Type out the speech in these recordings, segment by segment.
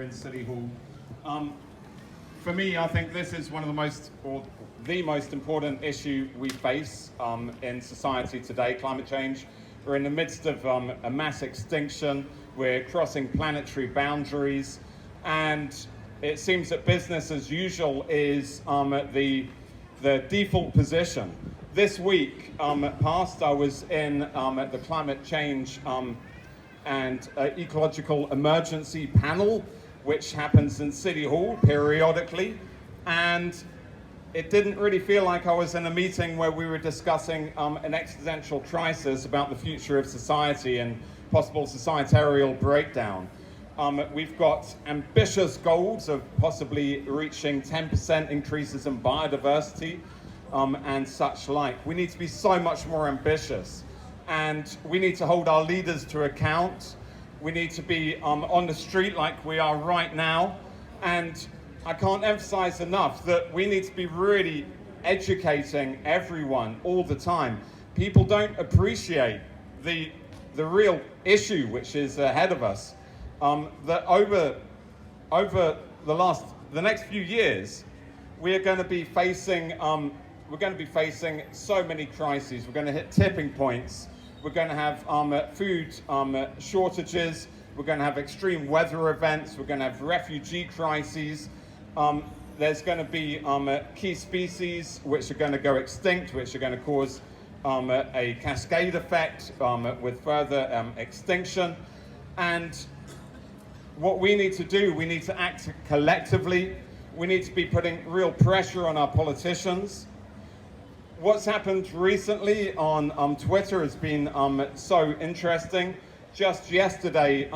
in City Hall. For me, I think this is one of the most, or the most important issue we face in society today, climate change. We're in the midst of a mass extinction. We're crossing planetary boundaries, and it seems that business as usual is the default position. This week past, I was in the climate change and ecological emergency panel, which happens in City Hall periodically, and it didn't really feel like I was in a meeting where we were discussing an existential crisis about the future of society and possible societal breakdown. We've got ambitious goals of possibly reaching 10% increases in biodiversity and such like. We need to be so much more ambitious, and we need to hold our leaders to account. We need to be on the street like we are right now, and I can't emphasize enough that we need to be really educating everyone all the time. People don't appreciate the real issue which is ahead of us. That over the next few years, we are going to be facing so many crises. We're going to hit tipping points. We're going to have food shortages. We're going to have extreme weather events. We're going to have refugee crises. There's going to be key species which are going to go extinct, which are going to cause a cascade effect with further extinction. And what we need to do, we need to act collectively. We need to be putting real pressure on our politicians. What's happened recently on Twitter has been so interesting. Just yesterday,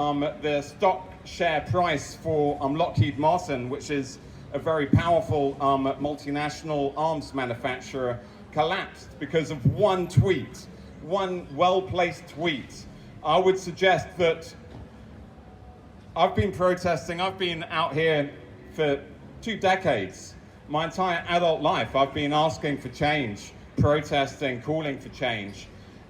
the stock share price for Lockheed Martin, which is a very powerful multinational arms manufacturer, collapsed because of one tweet, one well-placed tweet. I would suggest that I've been protesting, I've been out here for 2 decades. My entire adult life, I've been asking for change, protesting, calling for change.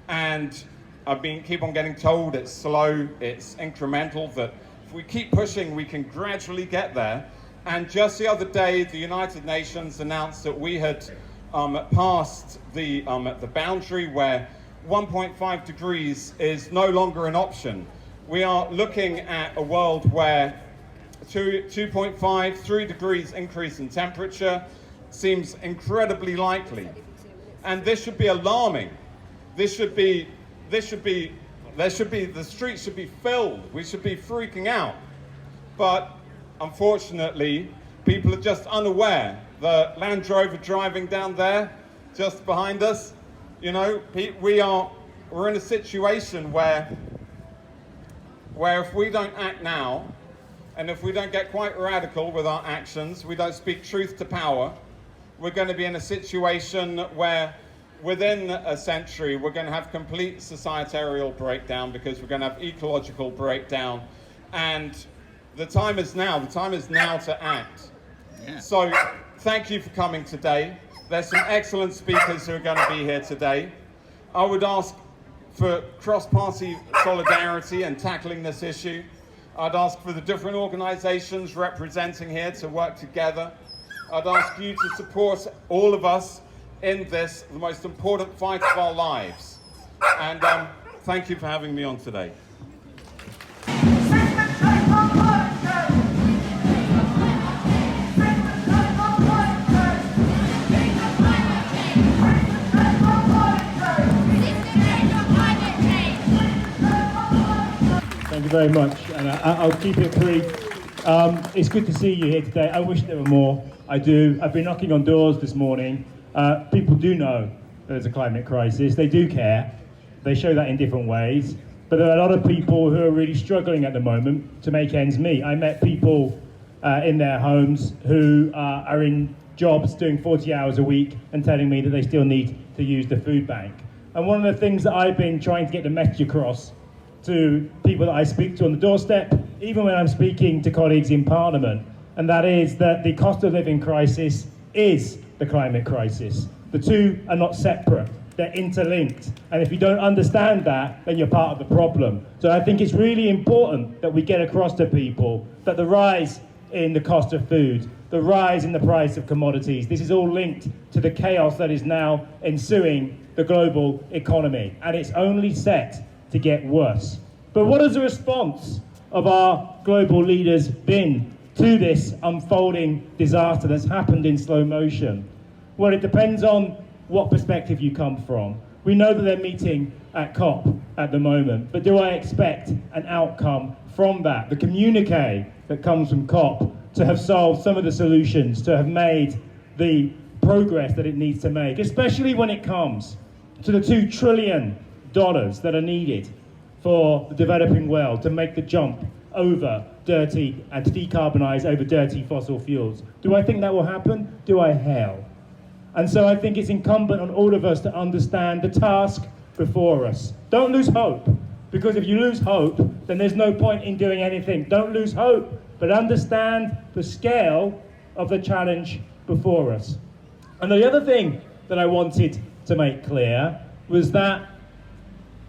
And I've been keep on getting told it's slow, it's incremental, that if we keep pushing, we can gradually get there. And just the other day, the United Nations announced that we had passed the boundary where 1.5 degrees is no longer an option. We are looking at a world where 2.5, 3 degrees increase in temperature seems incredibly likely. And this should be alarming. The streets should be filled. We should be freaking out. But unfortunately, people are just unaware. The Land Rover driving down there, just behind us, you know, we're in a situation where if we don't act now, and if we don't get quite radical with our actions, we don't speak truth to power, we're going to be in a situation where within a century we're going to have complete societal breakdown, because we're going to have ecological breakdown. And the time is now to act. Yeah. So thank you for coming today. There's some excellent speakers who are going to be here today. I would ask for cross-party solidarity in tackling this issue. I'd ask for the different organizations representing here to work together. I'd ask you to support all of us in this, the most important fight of our lives. And thank you for having me on today. Thank you very much, and I'll keep it brief. It's good to see you here today. I wish there were more. I do. I've been knocking on doors this morning. People do know there's a climate crisis. They do care. They show that in different ways. But there are a lot of people who are really struggling at the moment to make ends meet. I met people in their homes who are in jobs doing 40 hours a week and telling me that they still need to use the food bank. And one of the things that I've been trying to get the message across to people that I speak to on the doorstep, even when I'm speaking to colleagues in Parliament, and that is that the cost of living crisis is the climate crisis. The two are not separate. they're interlinked. And if you don't understand that, then you're part of the problem. So I think it's really important that we get across to people that the rise in the cost of food, the rise in the price of commodities, this is all linked to the chaos that is now ensuing the global economy. And it's only set to get worse. But what has the response of our global leaders been to this unfolding disaster that's happened in slow motion? Well, it depends on what perspective you come from. We know that they're meeting at COP at the moment, but do I expect an outcome from that? The communique that comes from COP to have solved some of the solutions, to have made the progress that it needs to make, especially when it comes to the $2 trillion that are needed for the developing world to make the jump over dirty and to decarbonize over dirty fossil fuels. Do I think that will happen? Do I? Hell. And so I think it's incumbent on all of us to understand the task before us. Don't lose hope, because if you lose hope, then there's no point in doing anything. Don't lose hope, but understand the scale of the challenge before us. And the other thing that I wanted to make clear was that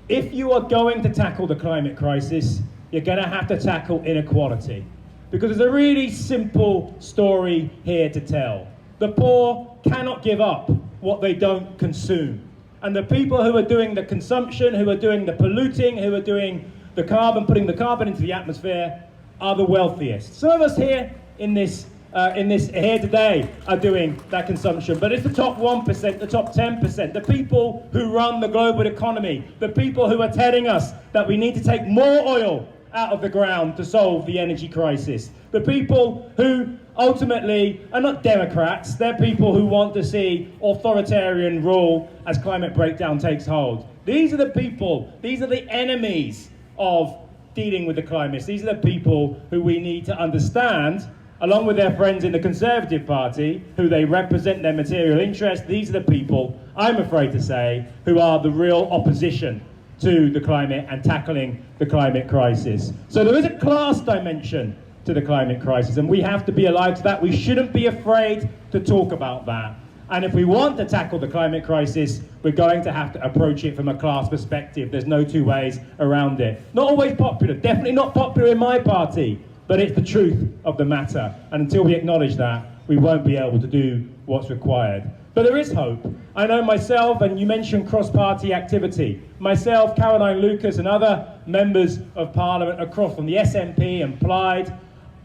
if you are going to tackle the climate crisis, you're going to have to tackle inequality. Because there's a really simple story here to tell. The poor cannot give up what they don't consume. And the people who are doing the consumption, who are doing the polluting, who are doing the carbon, putting the carbon into the atmosphere, are the wealthiest. Some of us here in this here today are doing that consumption, but it's the top 1%, the top 10%, the people who run the global economy, the people who are telling us that we need to take more oil out of the ground to solve the energy crisis, the people who ultimately are not Democrats, they're people who want to see authoritarian rule as climate breakdown takes hold. These are the people, these are the enemies of dealing with the climate. These are the people who we need to understand, along with their friends in the Conservative Party, who they represent their material interests. These are the people, I'm afraid to say, who are the real opposition to the climate and tackling the climate crisis. So there is a class dimension to the climate crisis, and we have to be alive to that. We shouldn't be afraid to talk about that. And if we want to tackle the climate crisis, we're going to have to approach it from a class perspective. There's no two ways around it. Not always popular, definitely not popular in my party, but it's the truth of the matter. And until we acknowledge that, we won't be able to do what's required. But there is hope. I know myself, and you mentioned cross-party activity. Myself, Caroline Lucas, and other members of Parliament across from the SNP and Plaid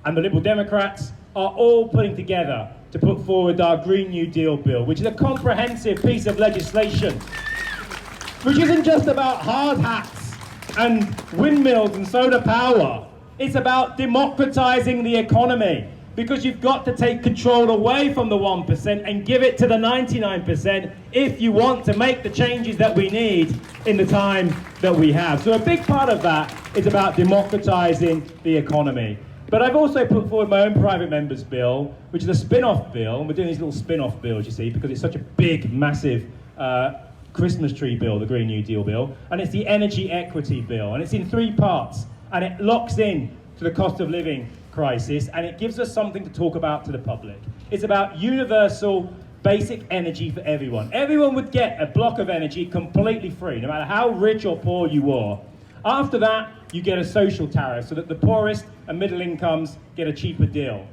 and the Liberal Democrats are all putting together to put forward our Green New Deal bill, which is a comprehensive piece of legislation, which isn't just about hard hats and windmills and solar power. It's about democratizing the economy, because you've got to take control away from the 1% and give it to the 99% if you want to make the changes that we need in the time that we have. So a big part of that is about democratizing the economy. But I've also put forward my own private member's bill, which is a spin-off bill. And we're doing these little spin-off bills, you see, because it's such a big, massive Christmas tree bill, the Green New Deal bill. And it's the energy equity bill. And it's in 3 parts. And it locks in to the cost of living crisis. And it gives us something to talk about to the public. It's about universal basic energy for everyone. Everyone would get a block of energy completely free, no matter how rich or poor you are. After that, you get a social tariff so that the poorest and middle incomes get a cheaper deal.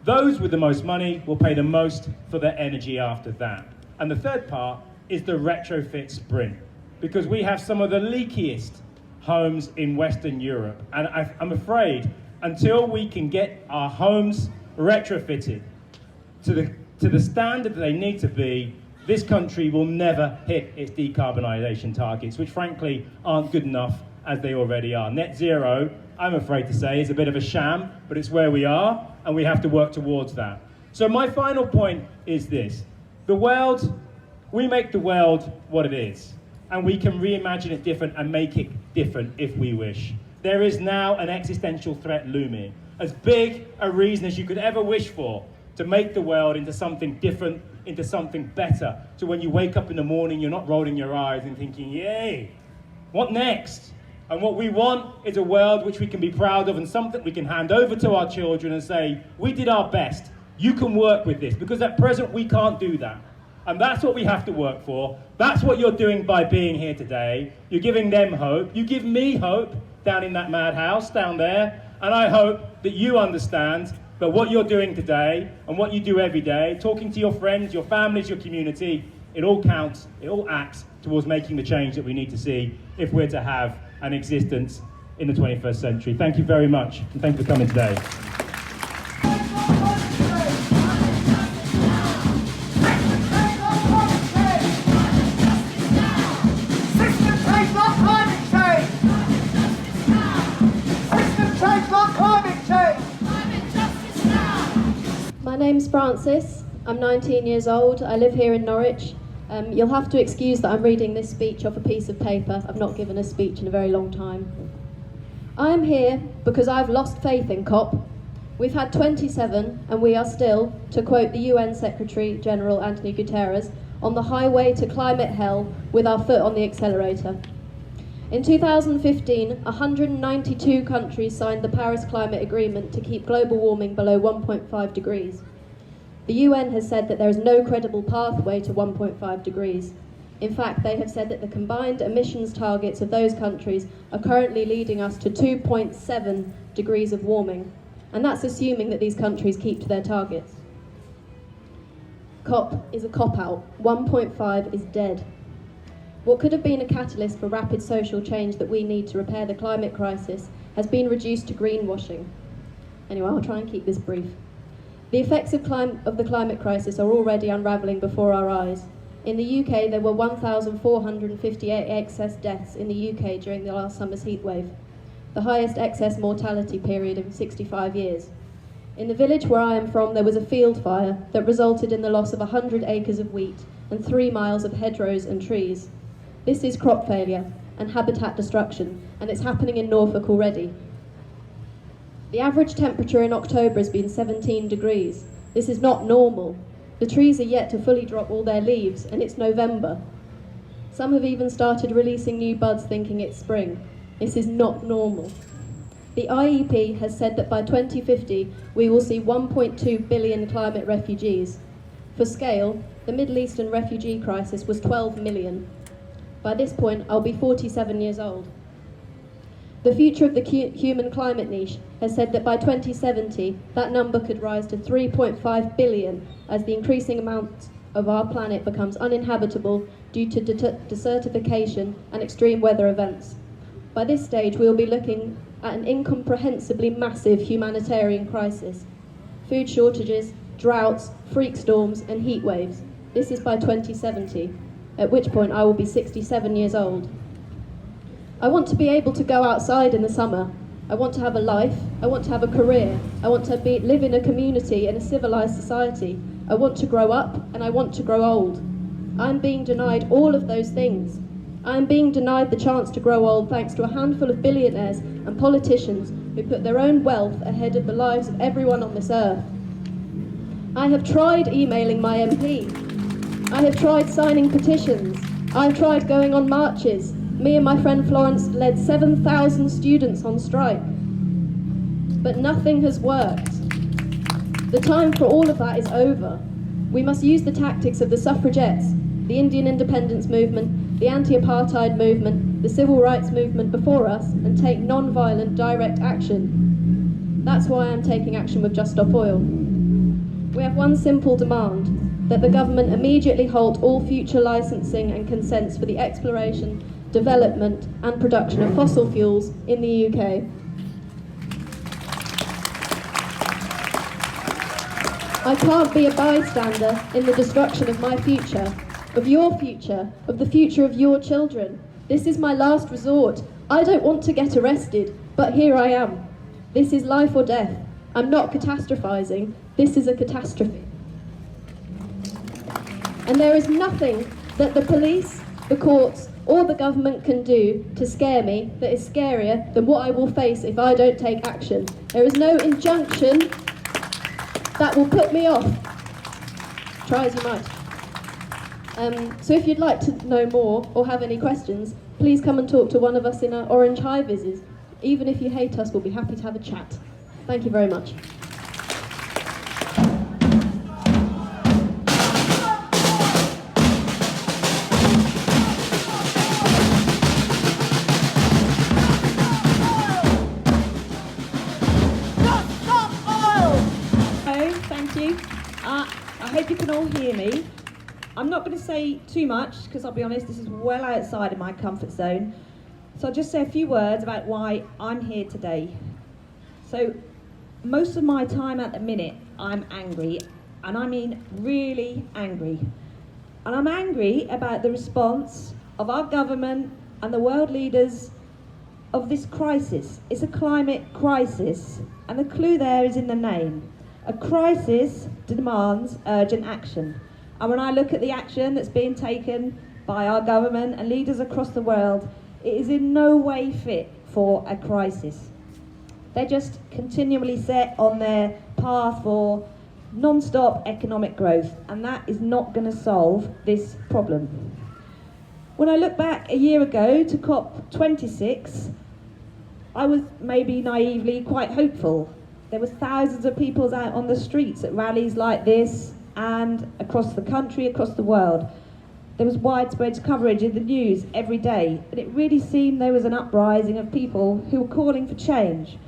Those with the most money will pay the most for their energy after that. And the third part is the retrofit sprint, because we have some of the leakiest homes in Western Europe. And I'm afraid until we can get our homes retrofitted to the standard that they need to be, this country will never hit its decarbonisation targets, which frankly aren't good enough as they already are. Net zero, I'm afraid to say, is a bit of a sham, but it's where we are, and we have to work towards that. So my final point is this. The world, we make the world what it is, and we can reimagine it different and make it different if we wish. There is now an existential threat looming, as big a reason as you could ever wish for, to make the world into something different, into something better. So when you wake up in the morning, you're not rolling your eyes and thinking, yay, what next? And what we want is a world which we can be proud of and something we can hand over to our children and say, we did our best. You can work with this, because at present we can't do that. And that's what we have to work for. That's what you're doing by being here today. You're giving them hope. You give me hope down in that madhouse down there. And I hope that you understand that what you're doing today and what you do every day, talking to your friends, your families, your community, it all counts, it all acts towards making the change that we need to see if we're to have an existence in the 21st century. Thank you very much, and thank you for coming today. My name's Frances, I'm 19 years old, I live here in Norwich. You'll have to excuse that I'm reading this speech off a piece of paper. I've not given a speech in a very long time. I'm here because I've lost faith in COP. We've had 27 and we are still, to quote the UN Secretary General Antonio Guterres, on the highway to climate hell with our foot on the accelerator. In 2015, 192 countries signed the Paris Climate Agreement to keep global warming below 1.5 degrees. The UN has said that there is no credible pathway to 1.5 degrees. In fact, they have said that the combined emissions targets of those countries are currently leading us to 2.7 degrees of warming, and that's assuming that these countries keep to their targets. COP is a cop-out. 1.5 is dead. What could have been a catalyst for rapid social change that we need to repair the climate crisis has been reduced to greenwashing. Anyway, I'll try and keep this brief. The effects of the climate crisis are already unravelling before our eyes. In the UK, there were 1,458 excess deaths in the UK during the last summer's heatwave, the highest excess mortality period in 65 years. In the village where I am from, there was a field fire that resulted in the loss of 100 acres of wheat and 3 miles of hedgerows and trees. This is crop failure and habitat destruction, and it's happening in Norfolk already. The average temperature in October has been 17 degrees. This is not normal. The trees are yet to fully drop all their leaves, and it's November. Some have even started releasing new buds thinking it's spring. This is not normal. The IEP has said that by 2050, we will see 1.2 billion climate refugees. For scale, the Middle Eastern refugee crisis was 12 million. By this point, I'll be 47 years old. The Future of the Human Climate Niche has said that by 2070, that number could rise to 3.5 billion as the increasing amount of our planet becomes uninhabitable due to desertification and extreme weather events. By this stage, we'll be looking at an incomprehensibly massive humanitarian crisis. Food shortages, droughts, freak storms, and heat waves. This is by 2070. At which point I will be 67 years old. I want to be able to go outside in the summer. I want to have a life. I want to have a career. I want to live in a community in a civilized society. I want to grow up and I want to grow old. I'm being denied all of those things. I'm being denied the chance to grow old thanks to a handful of billionaires and politicians who put their own wealth ahead of the lives of everyone on this earth. I have tried emailing my MP. I have tried signing petitions. I've tried going on marches. Me and my friend Florence led 7,000 students on strike. But nothing has worked. The time for all of that is over. We must use the tactics of the suffragettes, the Indian independence movement, the anti-apartheid movement, the civil rights movement before us, and take non-violent direct action. That's why I'm taking action with Just Stop Oil. We have one simple demand: that the government immediately halt all future licensing and consents for the exploration, development and production of fossil fuels in the UK. I can't be a bystander in the destruction of my future, of your future, of the future of your children. This is my last resort. I don't want to get arrested, but here I am. This is life or death. I'm not catastrophizing. This is a catastrophe. And there is nothing that the police, the courts, or the government can do to scare me that is scarier than what I will face if I don't take action. There is no injunction that will put me off. Try as you might. So if you'd like to know more or have any questions, please come and talk to one of us in our orange high-vises. Even if you hate us, we'll be happy to have a chat. Thank you very much. I hope you can all hear me. I'm not going to say too much because I'll be honest, this is well outside of my comfort zone. So I'll just say a few words about why I'm here today. So most of my time at the minute, I'm angry, and I mean really angry. And I'm angry about the response of our government and the world leaders of this crisis. It's a climate crisis, and the clue there is in the name. A crisis demands urgent action. And when I look at the action that's being taken by our government and leaders across the world, it is in no way fit for a crisis. They're just continually set on their path for non-stop economic growth, and that is not going to solve this problem. When I look back a year ago to COP26, I was maybe naively quite hopeful. There was thousands of people out on the streets at rallies like this and across the country, across the world. There was widespread coverage in the news every day, and it really seemed there was an uprising of people who were calling for change.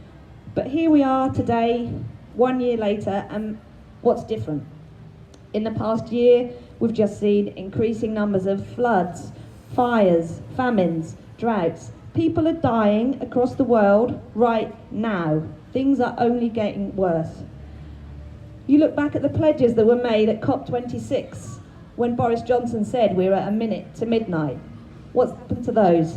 But here we are today, 1 year later, and what's different? In the past year, we've just seen increasing numbers of floods, fires, famines, droughts. People are dying across the world right now. Things are only getting worse. You look back at the pledges that were made at COP26 when Boris Johnson said we're at a minute to midnight. What's happened to those?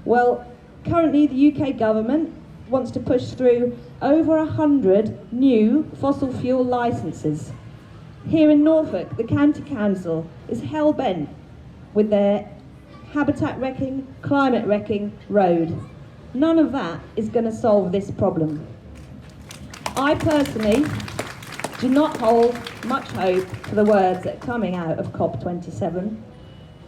Well, currently the UK government wants to push through over 100 new fossil fuel licences. Here in Norfolk, the County Council is hell-bent with their habitat wrecking, climate wrecking road. None of that is going to solve this problem. I personally do not hold much hope for the words that are coming out of COP27.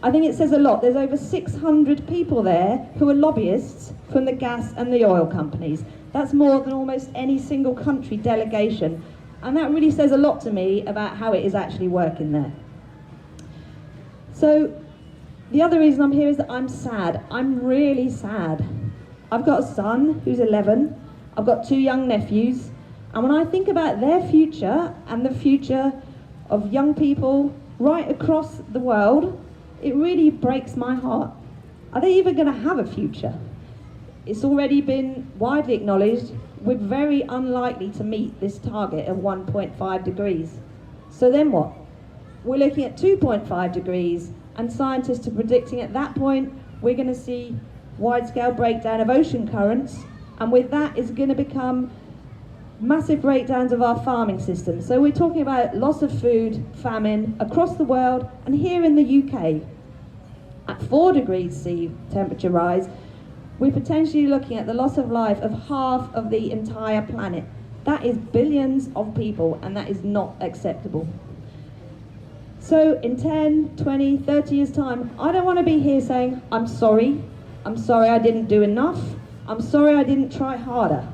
I think it says a lot. There's over 600 people there who are lobbyists from the gas and the oil companies. That's more than almost any single country delegation. And that really says a lot to me about how it is actually working there. So the other reason I'm here is that I'm sad. I'm really sad. I've got a son who's 11. I've got 2 young nephews. And when I think about their future and the future of young people right across the world, it really breaks my heart. Are they even going to have a future? It's already been widely acknowledged we're very unlikely to meet this target of 1.5 degrees. So then what? We're looking at 2.5 degrees, and scientists are predicting at that point we're going to see wide-scale breakdown of ocean currents, and with that is going to become massive breakdowns of our farming system. So we're talking about loss of food, famine across the world, and here in the UK, at 4 degrees C temperature rise, we're potentially looking at the loss of life of half of the entire planet. That is billions of people, and that is not acceptable. So in 10, 20, 30 years' time, I don't want to be here saying, I'm sorry I didn't do enough, I'm sorry I didn't try harder.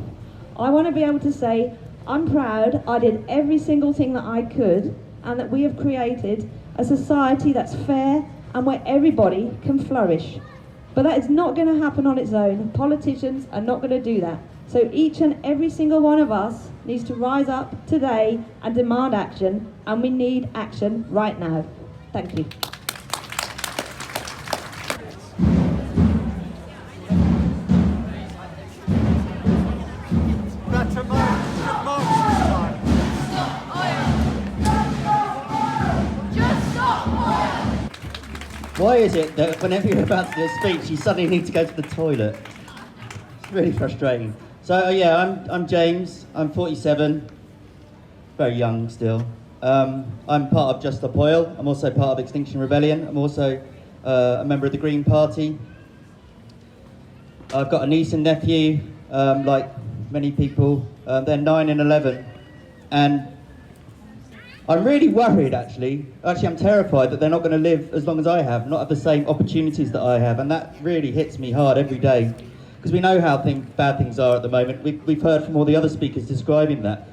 I want to be able to say, I'm proud I did every single thing that I could, and that we have created a society that's fair and where everybody can flourish. But that is not going to happen on its own. Politicians are not going to do that. So each and every single one of us needs to rise up today and demand action, and we need action right now. Thank you. Why is it that whenever you're about to do a speech, you suddenly need to go to the toilet? It's really frustrating. So yeah, I'm James. I'm 47, very young still. I'm part of Just Stop Oil. I'm also part of Extinction Rebellion. I'm also a member of the Green Party. I've got a niece and nephew, like many people. They're 9 and 11, and I'm really worried, actually. I'm terrified that they're not going to live as long as I have, not have the same opportunities that I have, and that really hits me hard every day, because we know how bad things are at the moment. We've heard from all the other speakers describing that.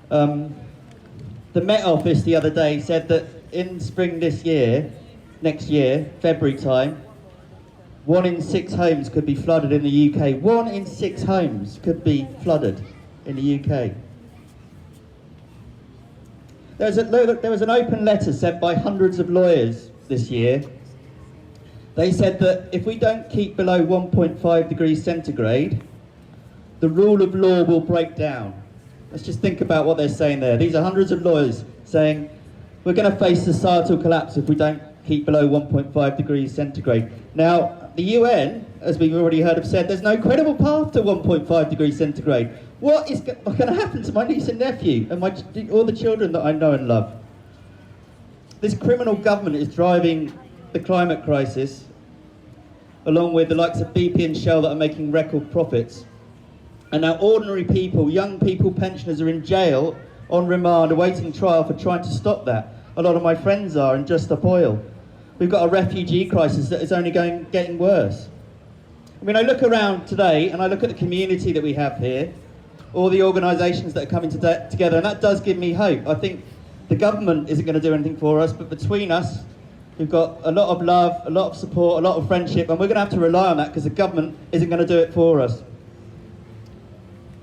The Met Office the other day said that in spring next year, February time, 1 in 6 homes could be flooded in the UK. 1 in 6 homes could be flooded in the UK. There was an open letter sent by hundreds of lawyers this year. They said that if we don't keep below 1.5 degrees centigrade, the rule of law will break down. Let's just think about what they're saying there. These are hundreds of lawyers saying we're going to face societal collapse if we don't keep below 1.5 degrees centigrade. Now, the UN, as we've already heard, have said there's no credible path to 1.5 degrees centigrade. What is going to happen to my niece and nephew and all the children that I know and love? This criminal government is driving the climate crisis, along with the likes of BP and Shell that are making record profits. And now ordinary people, young people, pensioners are in jail on remand awaiting trial for trying to stop that. A lot of my friends are in Just Stop Oil. We've got a refugee crisis that is only getting worse. I mean, I look around today and I look at the community that we have here, all the organisations that are coming together, and that does give me hope. I think the government isn't going to do anything for us, but between us, we've got a lot of love, a lot of support, a lot of friendship, and we're going to have to rely on that because the government isn't going to do it for us.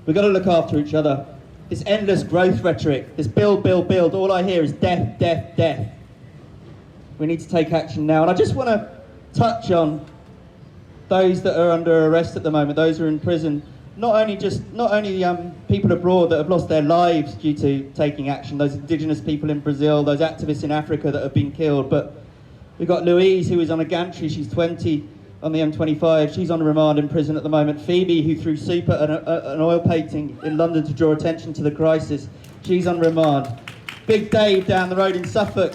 We've got to look after each other. This endless growth rhetoric, this build, build, build, all I hear is death, death, death. We need to take action now. And I just want to touch on those that are under arrest at the moment, those who are in prison. Not only people abroad that have lost their lives due to taking action, those indigenous people in Brazil, those activists in Africa that have been killed, but we've got Louise, who is on a gantry, she's 20, on the M25, she's on remand in prison at the moment. Phoebe, who threw soup at an oil painting in London to draw attention to the crisis, she's on remand. Big Dave down the road in Suffolk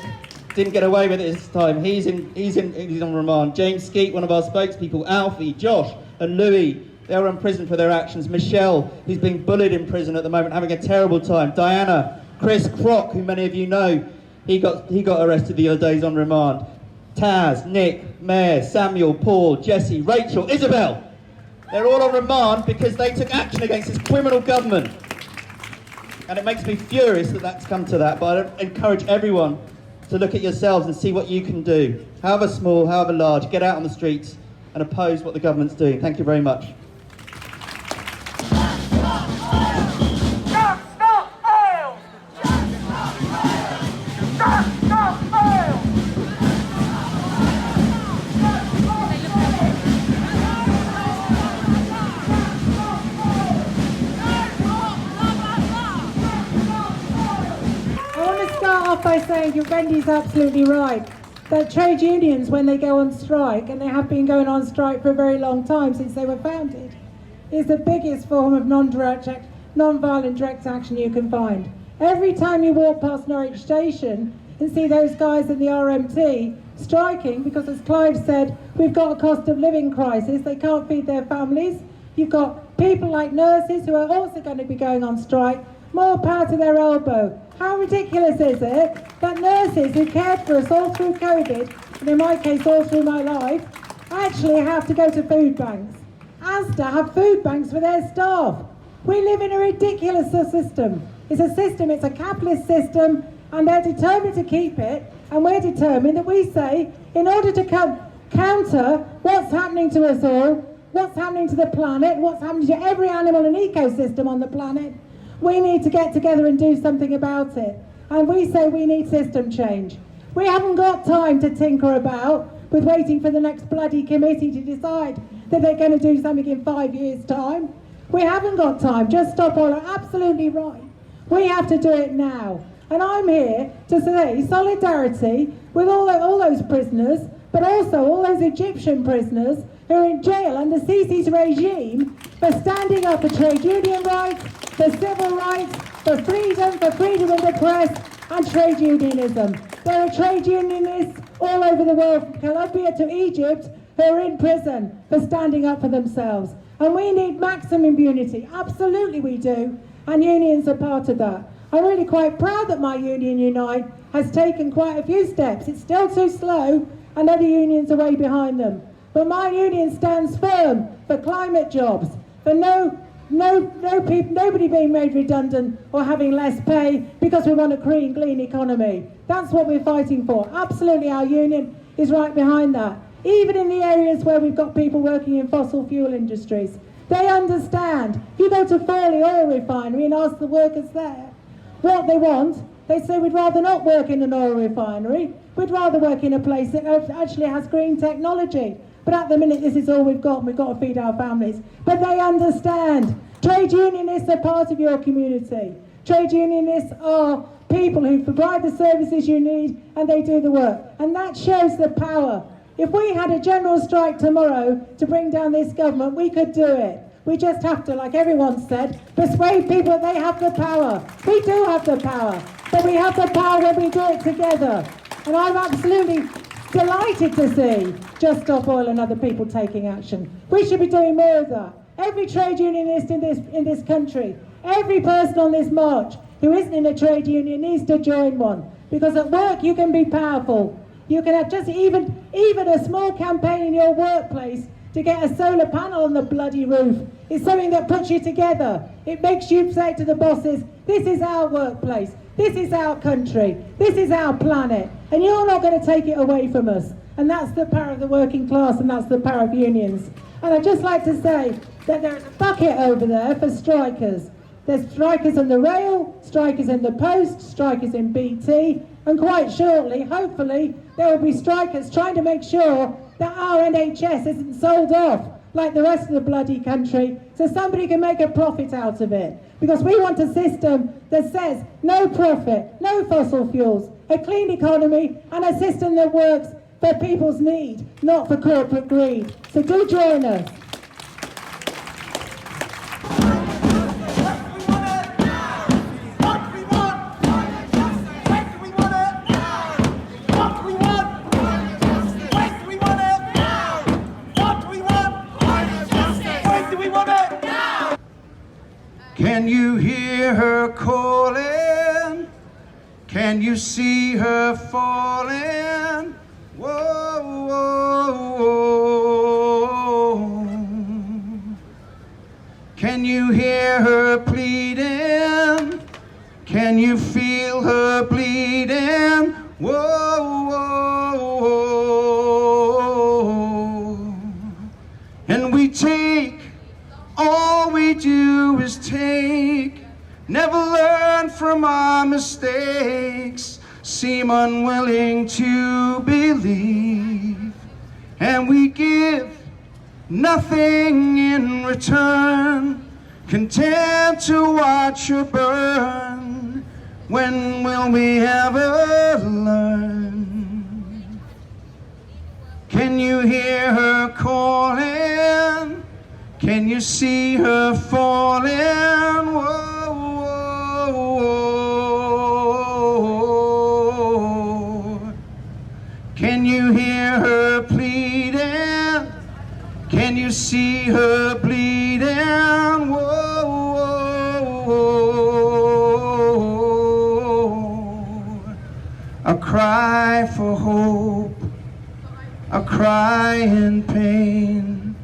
didn't get away with it this time, he's on remand. James Skeet, one of our spokespeople, Alfie, Josh and Louis, they were in prison for their actions. Michelle, who's being bullied in prison at the moment, having a terrible time. Diana, Chris Crock, who many of you know, he got arrested the other day, he's on remand. Taz, Nick, Mayor, Samuel, Paul, Jesse, Rachel, Isabel. They're all on remand because they took action against this criminal government. And it makes me furious that that's come to that, but I encourage everyone to look at yourselves and see what you can do. However small, however large, get out on the streets and oppose what the government's doing. Thank you very much. By saying Wendy's absolutely right, that trade unions, when they go on strike, and they have been going on strike for a very long time since they were founded, is the biggest form of non-violent direct action you can find. Every time you walk past Norwich Station and see those guys in the RMT striking, because as Clive said, we've got a cost of living crisis, they can't feed their families. You've got people like nurses who are also going to be going on strike, more power to their elbow. How ridiculous is it that nurses who cared for us all through COVID, and in my case all through my life, actually have to go to food banks? Asda have food banks for their staff. We live in a ridiculous system. It's a capitalist system, and they're determined to keep it, and we're determined that we say, in order to counter what's happening to us all, what's happening to the planet, what's happening to every animal and ecosystem on the planet, we need to get together and do something about it. And we say we need system change. We haven't got time to tinker about with waiting for the next bloody committee to decide that they're going to do something in 5 years' time. We haven't got time. Just Stop Oil are absolutely right. We have to do it now. And I'm here to say solidarity with all those prisoners, but also all those Egyptian prisoners who are in jail under Sisi's regime for standing up for trade union rights, for civil rights, for freedom of the press, and trade unionism. There are trade unionists all over the world, from Colombia to Egypt, who are in prison for standing up for themselves. And we need maximum impunity. Absolutely we do. And unions are part of that. I'm really quite proud that my union, Unite, has taken quite a few steps. It's still too slow, and other unions are way behind them. But my union stands firm for climate jobs, for nobody being made redundant or having less pay because we want a clean economy. That's what we're fighting for. Absolutely, our union is right behind that. Even in the areas where we've got people working in fossil fuel industries, they understand. If you go to Fawley Oil Refinery and ask the workers there what they want, They say we'd rather not work in an oil refinery, we'd rather work in a place that actually has green technology. But at the minute, this is all we've got, and we've got to feed our families. But they understand. Trade unionists are part of your community. Trade unionists are people who provide the services you need, and they do the work. And that shows the power. If we had a general strike tomorrow to bring down this government, we could do it. We just have to, like everyone said, persuade people that they have the power. We do have the power, but we have the power when we do it together. And I'm absolutely delighted to see Just Stop Oil and other people taking action. We should be doing more of that. Every trade unionist in this country, every person on this march who isn't in a trade union needs to join one. Because at work you can be powerful. You can have just even a small campaign in your workplace to get a solar panel on the bloody roof. It's something that puts you together. It makes you say to the bosses, this is our workplace, this is our country, this is our planet, and you're not going to take it away from us. And that's the power of the working class, and that's the power of unions. And I'd just like to say that there's a bucket over there for strikers. There's strikers on the rail, strikers in the post, strikers in BT, and quite shortly, hopefully, there will be strikers trying to make sure that our NHS isn't sold off like the rest of the bloody country, so somebody can make a profit out of it. Because we want a system that says no profit, no fossil fuels, a clean economy, and a system that works for people's need, not for corporate greed. So do join us. Can you hear her calling? Can you see her falling? Whoa, whoa, whoa. Can you hear her pleading? Can you feel her bleeding? Whoa, whoa, whoa. And we take, all we do is take, never learn from our mistakes, seem unwilling to believe, and we give nothing in return, content to watch her burn. When will we ever learn? Can you hear her calling? Can you see her falling? Whoa, whoa, whoa. Can you hear her pleading? Can you see her bleeding? Whoa, whoa, whoa. A cry for hope, a cry in pain,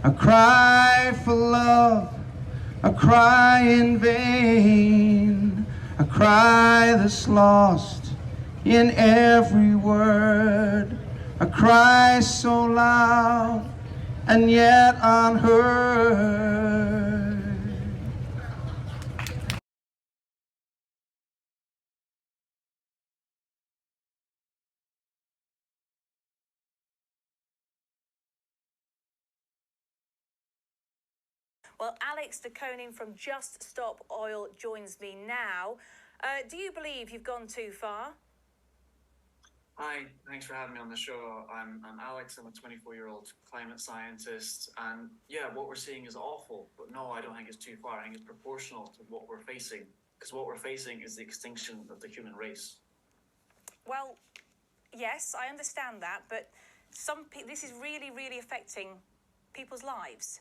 a cry for love, a cry in vain, a cry that's lost in every word, a cry so loud and yet unheard. Well, Alex de Koning from Just Stop Oil joins me now. Do you believe you've gone too far? Hi, thanks for having me on the show. I'm Alex, I'm a 24-year-old climate scientist, and yeah, what we're seeing is awful, but no, I don't think it's too far. I think it's proportional to what we're facing, because what we're facing is the extinction of the human race. Well, yes, I understand that, but this is really, really affecting people's lives.